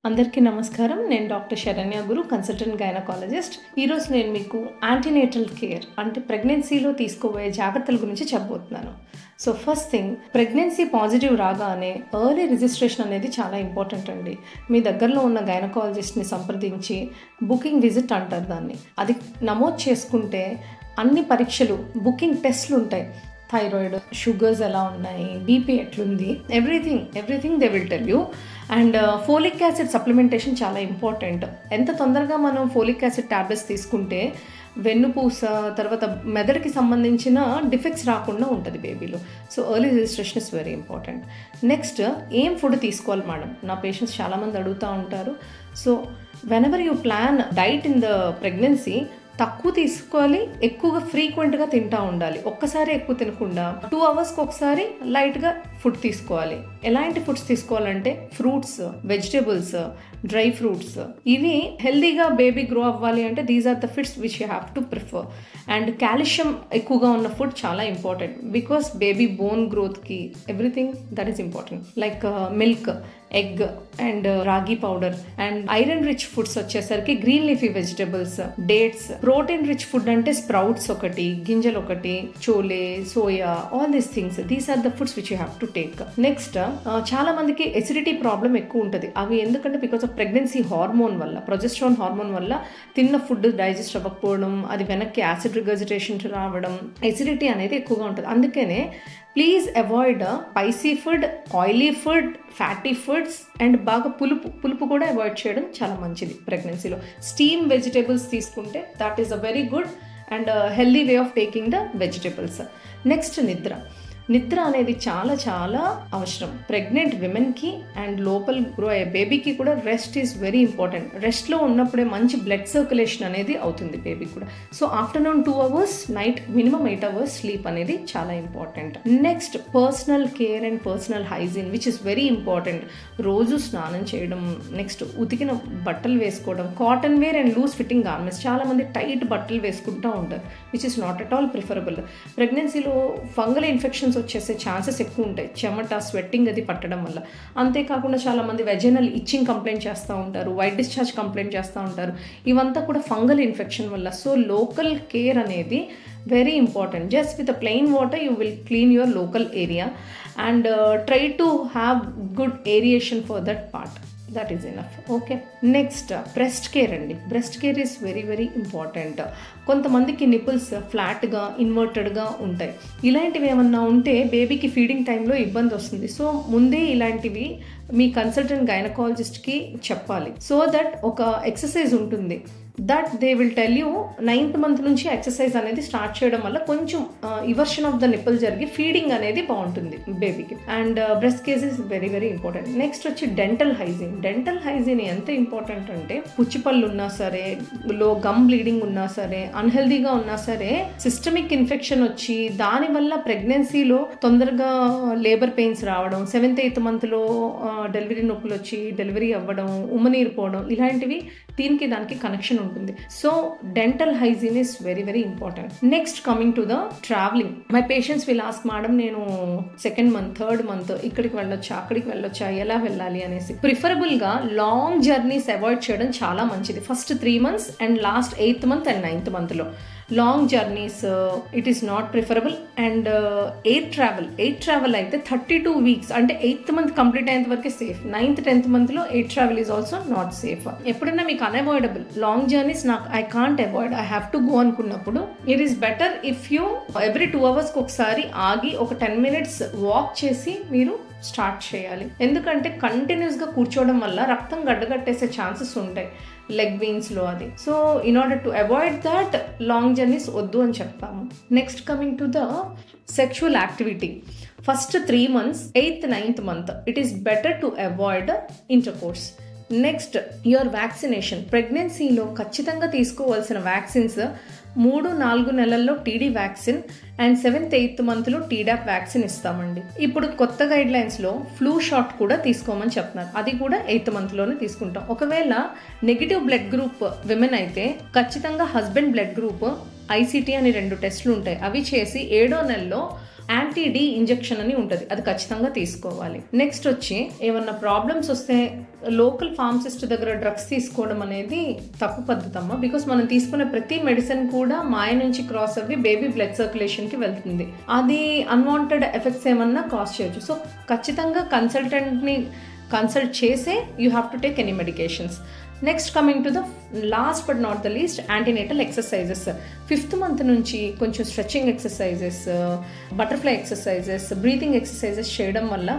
అందరికీ నమస్కారం. నేను డాక్టర్ శరణ్య గురు, కన్సల్టెంట్ గైనకాలజిస్ట్. ఈరోజు నేను మీకు యాంటీనేటల్ కేర్ అంటే ప్రెగ్నెన్సీలో తీసుకోబోయే జాగ్రత్తల గురించి చెప్పబోతున్నాను. So first thing, pregnancy positive రాగానే ఎర్లీ రిజిస్ట్రేషన్ అనేది చాలా ఇంపార్టెంట్ అండి. మీ దగ్గరలో ఉన్న గైనకాలజిస్ట్ని సంప్రదించి బుకింగ్ విజిట్ అంటారు దాన్ని, అది నమోదు చేసుకుంటే అన్ని పరీక్షలు, బుకింగ్ టెస్ట్లు ఉంటాయి. థైరాయిడ్, షుగర్స్ ఎలా ఉన్నాయి, బీపీ ఎట్లుంది, everything they will tell you. And folic acid supplementation చాలా ఇంపార్టెంట్. ఎంత తొందరగా మనం ఫోలిక్ యాసిడ్ ట్యాబ్లెట్స్ తీసుకుంటే వెన్నుపూస తర్వాత మెదడుకి సంబంధించిన డిఫెక్ట్స్ రాకుండా ఉంటుంది బేబీలో. So early registration is very important. Next, ఏం ఫుడ్ తీసుకోవాలి మేడం, నా పేషెంట్స్ చాలామంది అడుగుతూ ఉంటారు. So whenever you plan diet in the pregnancy, తక్కువ తీసుకోవాలి, ఎక్కువగా ఫ్రీక్వెంట్గా తింటూ ఉండాలి. ఒక్కసారి ఎక్కువ తినకుండా 2 అవర్స్కి ఒకసారి లైట్గా ఫుడ్ తీసుకోవాలి. ఎలాంటి ఫుడ్స్ తీసుకోవాలంటే ఫ్రూట్స్, వెజిటేబుల్స్, డ్రై ఫ్రూట్స్, ఇవి హెల్దీగా బేబీ గ్రో అవ్వాలి అంటే these are the foods which you have to prefer. And calcium ఎక్కువగా ఉన్న ఫుడ్ చాలా ఇంపార్టెంట్, బికాస్ బేబీ బోన్ గ్రోత్కి everything that is important. Like milk, egg and రాగి powder. And iron rich foods వచ్చేసరికి green leafy vegetables, dates. Protein rich food అంటే sprouts ఒకటి, గింజలు ఒకటి, chole, soya, all these things, these are the foods which you have to take. Next, చాలా మందికి acidity problem ఎక్కువ ఉంటుంది. అవి ఎందుకంటే బికాస్ ఆఫ్ ప్రెగ్నెన్సీ హార్మోన్ వల్ల, ప్రొజెస్ట్రాన్ హార్మోన్ వల్ల తిన్న ఫుడ్ డైజెస్ట్ అవ్వకపోవడం, అది వెనక్కి యాసిడ్ రిగర్జిటేషన్ రావడం, ఎసిడిటీ అనేది ఎక్కువగా ఉంటుంది. అందుకనే please avoid spicy food, oily food, fatty foods and బాగా పులుపు కూడా అవాయిడ్ చేయడం చాలా మంచిది ప్రెగ్నెన్సీలో. స్టీమ్ వెజిటేబుల్స్ తీసుకుంటే that is a very good and healthy way of taking the vegetables. Next, నిద్ర అనేది చాలా చాలా అవసరం ప్రెగ్నెంట్ విమెన్కి అండ్ లోపల గ్రో అయ్యే బేబీకి కూడా. Rest is very important. రెస్ట్లో ఉన్నప్పుడే మంచి బ్లడ్ సర్క్యులేషన్ అనేది అవుతుంది బేబీకి కూడా. So afternoon 2 hours, night minimum 8 hours sleep అనేది చాలా important. Next, personal care and personal hygiene which is very important. రోజు స్నానం చేయడం, నెక్స్ట్ ఉతికిన బట్టలు వేసుకోవడం, cotton wear and loose fitting garments. చాలామంది టైట్ బట్టలు వేసుకుంటూ ఉంటారు which is not at all preferable. ప్రెగ్నెన్సీలో ఫంగల్ ఇన్ఫెక్షన్స్ వచ్చేసే ఛాన్సెస్ ఎక్కువ ఉంటాయి, చెమట, స్వెట్టింగ్ అది పట్టడం వల్ల. అంతేకాకుండా చాలామంది వెజైనల్ ఇచ్చింగ్ కంప్లైంట్ చేస్తూ ఉంటారు, వైట్ డిశ్చార్జ్ కంప్లైంట్ చేస్తూ ఉంటారు. ఇవంతా కూడా ఫంగల్ ఇన్ఫెక్షన్ వల్ల. సో లోకల్ కేర్ అనేది very important. Just with a plain water you will clean your local area and try to have good aeration for that part. That is enough. Okay. Next, breast care అండి. Breast care is very very important. కొంతమందికి nipples ఫ్లాట్గా, ఇన్వర్టెడ్గా ఉంటాయి. ఇలాంటివి ఏమన్నా ఉంటే బేబీకి feeding టైంలో ఇబ్బంది వస్తుంది. సో ముందే ఇలాంటివి మీ కన్సల్టెంట్ గైనకాలజిస్ట్కి చెప్పాలి. సో దట్ ఒక ఎక్సర్సైజ్ ఉంటుంది, that they will tell you 9th month నుంచి ఎక్సర్సైజ్ అనేది స్టార్ట్ చేయడం వల్ల కొంచెం ఇవర్షన్ ఆఫ్ ద నిపుల్ జరిగి ఫీడింగ్ అనేది బాగుంటుంది బేబీకి. And breast care is very very important. Next వచ్చి డెంటల్ హైజీన్ ఎంత ఇంపార్టెంట్ అంటే పుచ్చిపళ్ళు ఉన్నా సరే, గమ్ బ్లీడింగ్ ఉన్నా సరే, అన్హెల్దీగా ఉన్నా సరే, సిస్టమిక్ ఇన్ఫెక్షన్ వచ్చి దానివల్ల ప్రెగ్నెన్సీలో తొందరగా లేబర్ పెయిన్స్ రావడం, 7th 8th monthలో డెలివరీ నొప్పులు వచ్చి డెలివరీ అవ్వడం, ఉమ్మనీరు పోవడం, ఇలాంటివి దీనికి దానికి కనెక్షన్ ఉంటుంది. So dental hygiene is very very important. Next, coming to the travelling. My patients will ask, madam నేను 2nd month 3rd month ఇక్కడికి వెళ్ళొచ్చా, అక్కడికి వెళ్ళొచ్చా, ఎలా వెళ్ళాలి అనేసి. ప్రిఫరబుల్గా లాంగ్ జర్నీస్ అవాయిడ్ చేయడం చాలా మంచిది. First 3 months and last 8th month and 9th monthలో long journeys it is not preferable. And air travel అయితే 32 weeks అంటే 8th month కంప్లీట్ అయ్యేంత వరకే సేఫ్. 9th 10th monthలో air travel is also not safe. ఎప్పుడైనా మీకు అన్అవాయిడబుల్ లాంగ్ జర్నీస్, నాకు I can't avoid, I have to go అనుకున్నప్పుడు, it is better if you every 2 అవర్స్కి ఒకసారి ఆగి ఒక 10 minutes వాక్ చేసి మీరు స్టార్ట్ చేయాలి. ఎందుకంటే కంటిన్యూస్గా కూర్చోవడం వల్ల రక్తం గడ్డగట్టేసే ఛాన్సెస్ ఉంటాయి లెగ్ వీన్స్లో అది. So in order to avoid that long journeys వద్దు అని చెప్తాము. Next, coming to the sexual activity. First 3 months 8th 9th month it is better to avoid intercourse. Next, your vaccination. ప్రెగ్నెన్సీలో ఖచ్చితంగా తీసుకోవాల్సిన వ్యాక్సిన్స్ 3-4 నెలల్లో TD vaccine and 7th 8th monthలో Tdap vaccine ఇస్తామండి. ఇప్పుడు కొత్త గైడ్ లైన్స్లో ఫ్లూ షాట్ కూడా తీసుకోమని చెప్తున్నారు, అది కూడా 8th monthలోనే తీసుకుంటాం. ఒకవేళ నెగిటివ్ బ్లడ్ గ్రూప్ విమెన్ అయితే ఖచ్చితంగా హస్బెండ్ బ్లడ్ గ్రూప్, ICT అని 2 టెస్టులు ఉంటాయి, అవి చేసి 7వ నెలలో యాంటీ-డి ఇంజెక్షన్ అని ఉంటుంది, అది ఖచ్చితంగా తీసుకోవాలి. నెక్స్ట్ వచ్చి ఏమన్నా ప్రాబ్లమ్స్ వస్తే లోకల్ ఫార్మసిస్ట్ దగ్గర డ్రగ్స్ తీసుకోవడం అనేది తప్పు పద్ధతమ్మ. బికాస్ మనం తీసుకునే ప్రతి మెడిసిన్ కూడా మాయ నుంచి క్రాస్ అవ్వి బేబీ బ్లడ్ సర్క్యులేషన్కి వెళ్తుంది. అది అన్వాంటెడ్ ఎఫెక్ట్స్ ఏమన్నా కాజ్ చేయొచ్చు. సో ఖచ్చితంగా కన్సల్టెంట్ని కన్సల్ట్ చేసే you have to take any medications. Next coming to the last but not the least, antenatal exercises. 5th month నుంచి కొంచెం stretching exercises, butterfly exercises, breathing exercises చేయడం వల్ల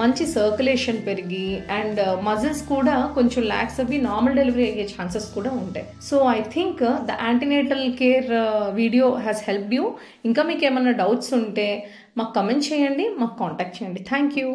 మంచి సర్క్యులేషన్ పెరిగి అండ్ మజిల్స్ కూడా కొంచెం ల్యాక్స్ అవి నార్మల్ డెలివరీ అయ్యే ఛాన్సెస్ కూడా ఉంటాయి. So I think the antenatal care video has helped you. ఇంకా మీకు ఏమైనా డౌట్స్ ఉంటే మాకు కమెంట్ చేయండి, మాకు కాంటాక్ట్ చేయండి. Thank you.